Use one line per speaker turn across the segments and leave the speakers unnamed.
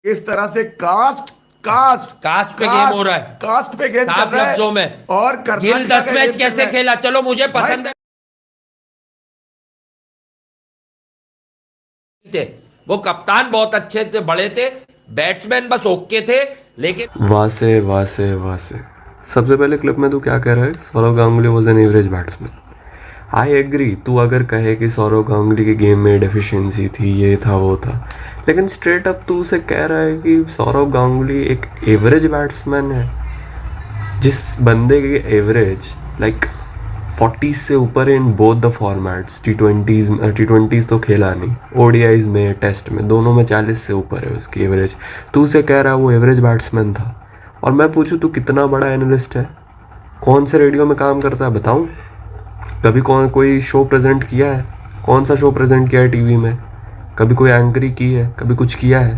इस तरह से कास्ट कास्ट
कास्ट पे गेम हो रहा है,
कास्ट पे गेम चल
साफ
रहा
लफ्जों
है।
में।
और
गिल
कर्नाटका
10
का
मैच
गेम चल
कैसे
रहा है
खेला, चलो मुझे
भाई।
पसंद है। थे वो कप्तान बहुत अच्छे थे, बड़े थे, बैट्समैन बस ओके थे, लेकिन
वासे वासे वासे। सबसे पहले क्लिप में तू क्या कह रहा है? Sourav Ganguly was an average batsman. I agree, तू अगर कहे कि सौरव गांगुली की गेम में डेफिशिएंसी थी, ये था वो था, लेकिन स्ट्रेट अप तू उसे कह रहा है कि सौरव गांगुली एक एवरेज बैट्समैन है। जिस बंदे की एवरेज लाइक 40 से ऊपर in both the formats, T twenties तो खेला नहीं, ओडीआईज में, टेस्ट में, दोनों में 40 से ऊपर है उसकी एवरेज। तू उसे कह रहा है वो एवरेज बैट्समैन था। और मैं पूछूं तू कितना बड़ा एनालिस्ट है, कौन से रेडियो में काम करता है बताऊं? कभी कोई शो प्रेजेंट किया है? कौन सा शो प्रेजेंट किया है टीवी में? कभी कोई एंकरिंग की है? कभी कुछ किया है?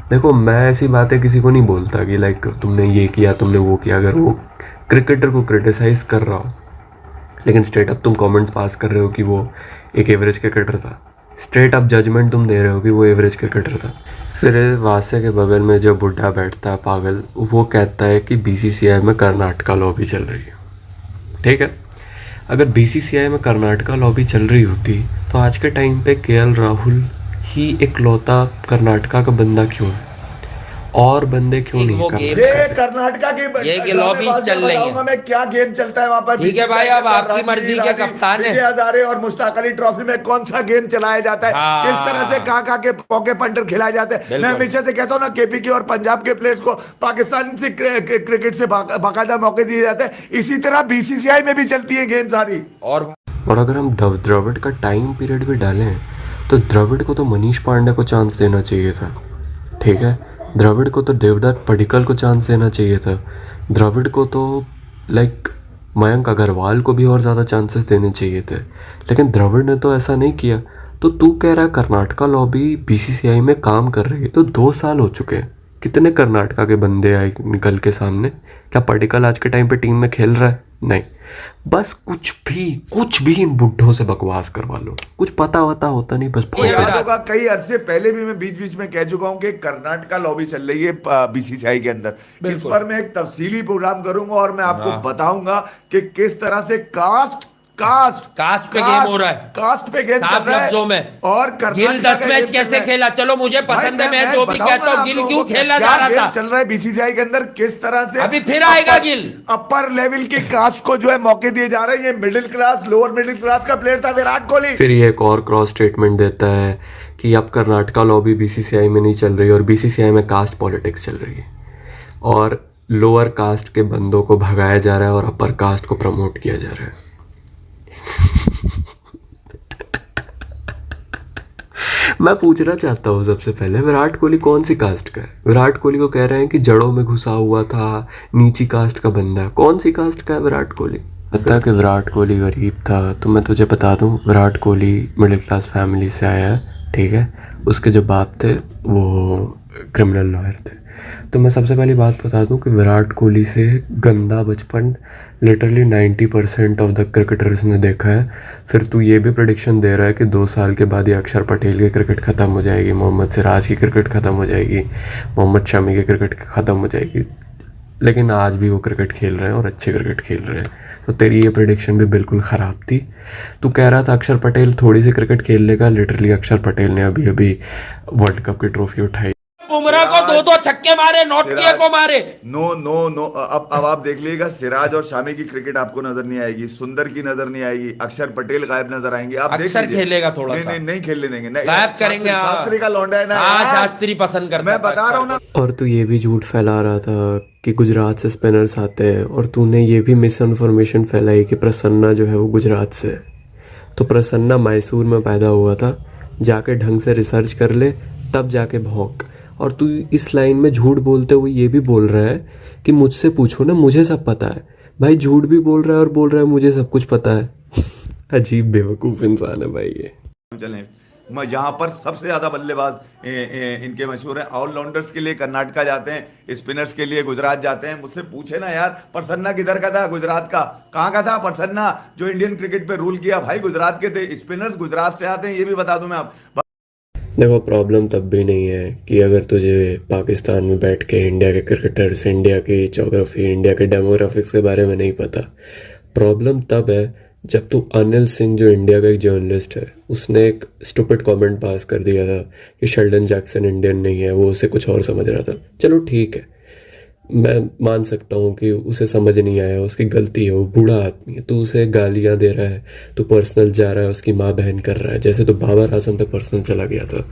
देखो, मैं ऐसी बातें किसी को नहीं बोलता कि लाइक तुमने ये किया, तुमने वो किया, अगर वो क्रिकेटर को क्रिटिसाइज कर रहा हो। लेकिन स्ट्रेट अप तुम कमेंट्स पास कर रहे हो कि वो एक एवरेज क्रिकेटर था। स्ट्रेट अप जजमेंट तुम दे रहे हो कि वो एवरेज क्रिकेटर था। फिर वासे के बगल में जो बुढ़ा बैठता है पागल, वो कहता है कि बीसीसीआई में कर्नाटका लॉबी चल रही है। ठीक है, अगर बीसीसीआई में कर्नाटका लॉबी चल रही होती तो आज के टाइम पे केएल राहुल ही इकलौता कर्नाटका का बंदा क्यों है? और बंदे क्यों
एक
नहीं
वो
कर्नाटका
गेम
ये
से?
कर्नाटका की
ये लॉबीज
ड्रामेबाजियां
चल रही
बताऊंगा
हैं।
मैं, क्या गेम चलता है वहां पर
ठीक है भाई,
बीसीसीआई के
अब
अंदर।
आपकी
रणजी
मर्जी के
रानी,
कप्तान है।
विजय हजारे और मुश्ताक अली ट्रॉफी में कौन सा गेम चलाया जाता है, किस तरह से
हाँ,
कहाँ के पौके पंटर खिलाए जाते हैं। मैं
बिल्कुल।
हमेशा से कहता हूँ ना, केपी के और पंजाब के प्लेयर्स को पाकिस्तान से क्रिकेट से बाकायदा मौके दिए जाते हैं। इसी तरह बीसीसीआई में भी चलती है गेम सारी।
और
और अगर हम द्रविड़ का टाइम पीरियड भी डालें तो द्रविड़ को तो मनीष पांडे को चांस देना चाहिए था। ठीक है, द्रविड़ को तो देवदत्त पडिक्कल को चांस देना चाहिए था। द्रविड़ को तो लाइक मयंक अग्रवाल को भी और ज़्यादा चांसेस देने चाहिए थे, लेकिन द्रविड़ ने तो ऐसा नहीं किया। तो तू कह रहा है कर्नाटका लॉबी बीसीसीआई में काम कर रही है, तो 2 साल हो चुके हैं। कितने कर्नाटका के बंदे आए निकल के सामने? क्या पडिक्कल आज के टाइम पे टीम में खेल रहा है? नहीं। बस कुछ भी इन बुड्ढों से बकवास करवा लो, कुछ पता वता होता नहीं, बस
ये
याद
मेरा
होगा कई अरसे पहले भी मैं बीच बीच में कह चुका हूं कि कर्नाटका लॉबी चल रही है बीसीसीआई के अंदर। इस
बिल्कुल।
पर मैं एक तफसीली प्रोग्राम करूंगा और मैं आपको
हाँ,
बताऊंगा कि किस तरह से कास्ट कास्ट
कास्ट पे गेम हो
कास्ट
रहा है,
कास्ट पे गेम चल
साफ
रहा है।
लफ्जों में।
और
गिल
कर्नाटका
10
का
मैच
गेम चल
कैसे
रहा है
खेला, चलो मुझे
भाई।
पसंद है, मैं
मैं
जो भी
बताऊंगा
कहता
ना
हूँ,
आप
गिल
लोगों
क्यों
को
खेला
क्या
जा रहा
गेम
था।
चल रहा है बीसीसीआई के अंदर, किस तरह से
अभी फिर आएगा
अपर
गिल।
अपर लेवल के कास्ट को जो है मौके दिए जा रहे हैं। ये middle class, lower middle class का प्लेयर था विराट कोहली।
फिर ये एक और क्रॉस स्टेटमेंट देता है कि अब कर्नाटका लॉबी बीसीसीआई में नहीं चल रही और बीसीसीआई में कास्ट पॉलिटिक्स चल रही है, और लोअर कास्ट के बंदों को भगाया जा रहा है और अपर कास्ट को प्रमोट किया जा रहा है। मैं पूछना चाहता हूँ सबसे पहले, विराट कोहली कौन सी कास्ट का है? विराट कोहली को कह रहे हैं कि जड़ों में घुसा हुआ था, नीची कास्ट का बंदा है। कौन सी कास्ट का है विराट कोहली? पता कि विराट कोहली गरीब था, तो मैं तुझे बता दूं, Virat Kohli middle class family से आया है। ठीक है, उसके जो बाप थे वो क्रिमिनल लॉयर थे। तो मैं सबसे पहली बात बता दूं कि विराट कोहली से गंदा बचपन लिटरली 90% ऑफ द क्रिकेटर्स ने देखा है। फिर तू ये भी प्रेडिक्शन दे रहा है कि 2 साल के बाद ये अक्षर पटेल की क्रिकेट ख़त्म हो जाएगी, मोहम्मद सिराज की क्रिकेट ख़त्म हो जाएगी, मोहम्मद शमी की क्रिकेट ख़त्म हो जाएगी, लेकिन आज भी वो क्रिकेट खेल रहे हैं और अच्छे क्रिकेट खेल रहे हैं। तो तेरी ये प्रेडिक्शन भी बिल्कुल ख़राब थी। तू कह रहा था अक्षर पटेल थोड़ी सी क्रिकेट खेल लेगा, लिटरली अक्षर पटेल ने अभी अभी वर्ल्ड कप की ट्रॉफी उठाई।
बुमराह को दो दो छक्के मारे, नॉट किए
सिराज,
को मारे।
नो नो नो, अब आप देख लीजिएगा, सिराज और शामी की क्रिकेट आपको नजर नहीं आएगी, सुंदर की नजर नहीं आएगी, अक्षर पटेल गायब नजर आएंगे। आप देख
अक्षर
लीजिए।
खेलेगा थोड़ा
नहीं
सा,
नहीं नहीं खेलने देंगे, नहीं।
गायब करेंगे।
शास्त्री का लौंडा है ना
हाँ,
यार।
शास्त्री पसंद करता
मैं
था
बता रहा हूँ
अक्षर
ना।
को।
और तू ये भी झूठ फैला रहा था कि गुजरात से स्पिनर्स आते हैं, और तूने ये भी मिस इन्फॉर्मेशन फैलाई कि प्रसन्ना जो है वो गुजरात से है। तो प्रसन्ना मैसूर में पैदा हुआ था, जाके ढंग से रिसर्च कर ले, तब जाके भौंक। और तू इस लाइन में झूठ बोलते हुए ये भी बोल रहा है कि मुझसे पूछो ना, मुझे सब पता है। भाई झूठ भी बोल रहा है और बोल रहा है मुझे सब कुछ पता है। अजीब बेवकूफ़ इंसान है भाई ये।
चलें, यहाँ पर सबसे ज्यादा बल्लेबाज इनके मशहूर हैं। ऑलराउंडर्स के लिए कर्नाटका जाते हैं, स्पिनर्स के लिए गुजरात जाते हैं। मुझसे पूछे ना यार, प्रसन्ना किधर का था? गुजरात का। कहाँ का था प्रसन्ना जो इंडियन क्रिकेट पे रूल किया? भाई गुजरात के थे। स्पिनर्स गुजरात से आते हैं, ये भी बता दूं मैं आप।
देखो प्रॉब्लम तब भी नहीं है कि अगर तुझे पाकिस्तान में बैठ के इंडिया के क्रिकेटर्स, इंडिया की ज्योग्राफी, इंडिया के डेमोग्राफिक्स के बारे में नहीं पता। प्रॉब्लम तब है जब तू अनिल सिंह, जो इंडिया का एक जर्नलिस्ट है, उसने एक स्टूपिड कमेंट पास कर दिया था कि शेल्डन जैक्सन इंडियन नहीं है, वो उसे कुछ और समझ रहा था। चलो ठीक है, मैं मान सकता हूँ कि उसे समझ नहीं आया, उसकी गलती है, वो बूढ़ा आदमी है। तो उसे गालियाँ दे रहा है, तो पर्सनल जा रहा है, उसकी माँ बहन कर रहा है। जैसे तो बाबर आजम पे पर्सनल चला गया था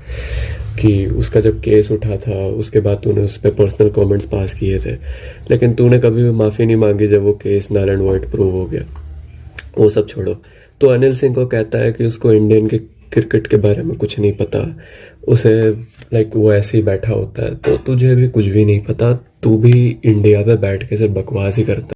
कि उसका जब केस उठा था उसके बाद तूने उस पर पर्सनल कमेंट्स पास किए थे, लेकिन तूने कभी भी माफ़ी नहीं मांगी जब वो case null and void prove हो गया। वो सब छोड़ो। तो अनिल सिंह को कहता है कि उसको इंडियन के क्रिकेट के बारे में कुछ नहीं पता, उसे लाइक वो ऐसे ही बैठा होता है। तो तुझे भी कुछ भी नहीं पता, तू भी इंडिया पे बैठ के सिर्फ बकवास ही करता है।